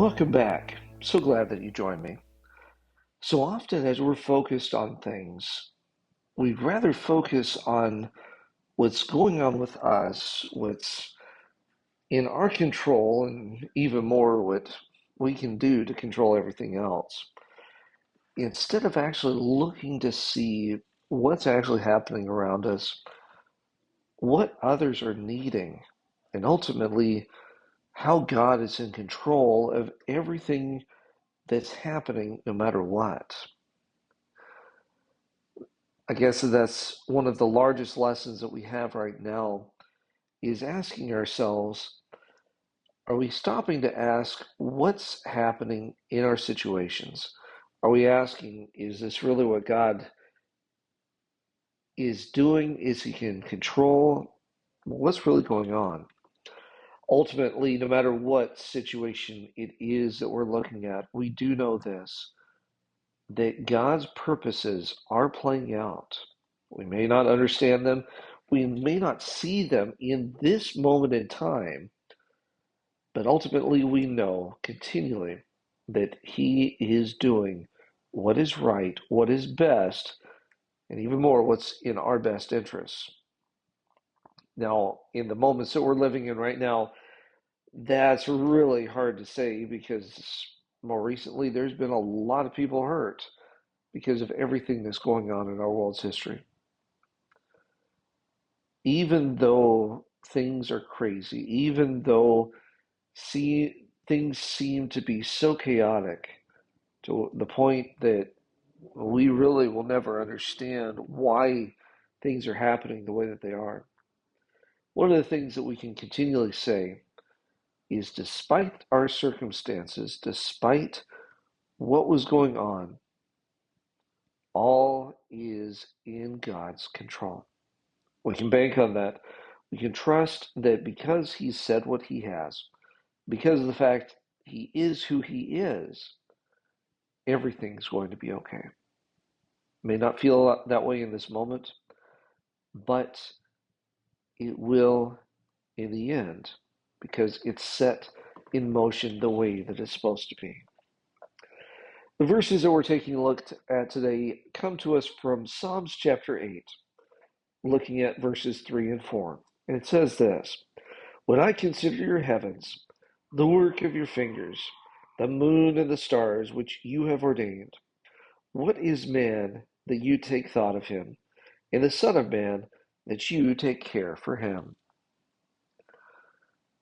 Welcome back. So glad that you joined me. So often, as we're focused on things, we'd rather focus on what's going on with us, what's in our control, and even more what we can do to control everything else, instead of actually looking to see what's actually happening around us, what others are needing, and ultimately how God is in control of everything that's happening no matter what. I guess that's one of the largest lessons that we have right now is asking ourselves, are we stopping to ask what's happening in our situations? Are we asking, is this really what God is doing? Is he in control? What's really going on? Ultimately, no matter what situation it is that we're looking at, we do know this, that God's purposes are playing out. We may not understand them. We may not see them in this moment in time, but ultimately we know continually that He is doing what is right, what is best, and even more, what's in our best interests. Now, in the moments that we're living in right now, that's really hard to say because more recently there's been a lot of people hurt because of everything that's going on in our world's history. Even though things are crazy, even though things seem to be so chaotic to the point that we really will never understand why things are happening the way that they are. One of the things that we can continually say is despite our circumstances, despite what was going on, all is in God's control. We can bank on that. We can trust that because He said what He has, because of the fact He is who He is, everything's going to be okay. May not feel that way in this moment, but it will in the end because it's set in motion the way that it's supposed to be. The verses that we're taking a look at today come to us from Psalms chapter 8, looking at verses 3 and 4. And it says this, when I consider your heavens, the work of your fingers, the moon and the stars which you have ordained, what is man that you take thought of him, and the Son of Man that you take care for him?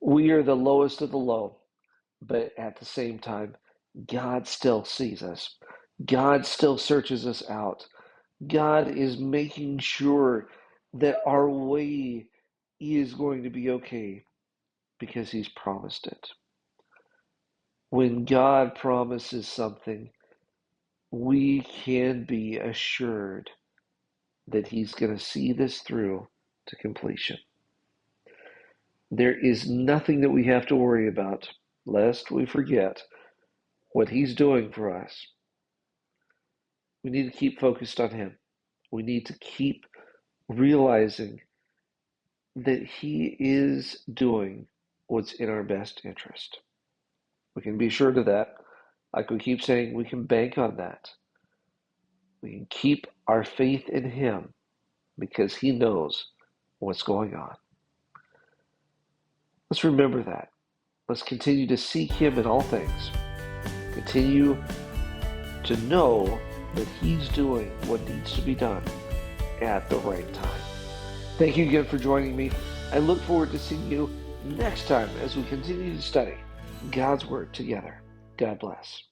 We are the lowest of the low, but at the same time, God still sees us. God still searches us out. God is making sure that our way is going to be okay because He's promised it. When God promises something, we can be assured that He's going to see this through to completion. There is nothing that we have to worry about, lest we forget what He's doing for us. We need to keep focused on Him. We need to keep realizing that He is doing what's in our best interest. We can be sure of that. Like we keep saying, we can bank on that. We can keep our faith in Him because He knows what's going on. Let's remember that. Let's continue to seek Him in all things. Continue to know that He's doing what needs to be done at the right time. Thank you again for joining me. I look forward to seeing you next time as we continue to study God's Word together. God bless.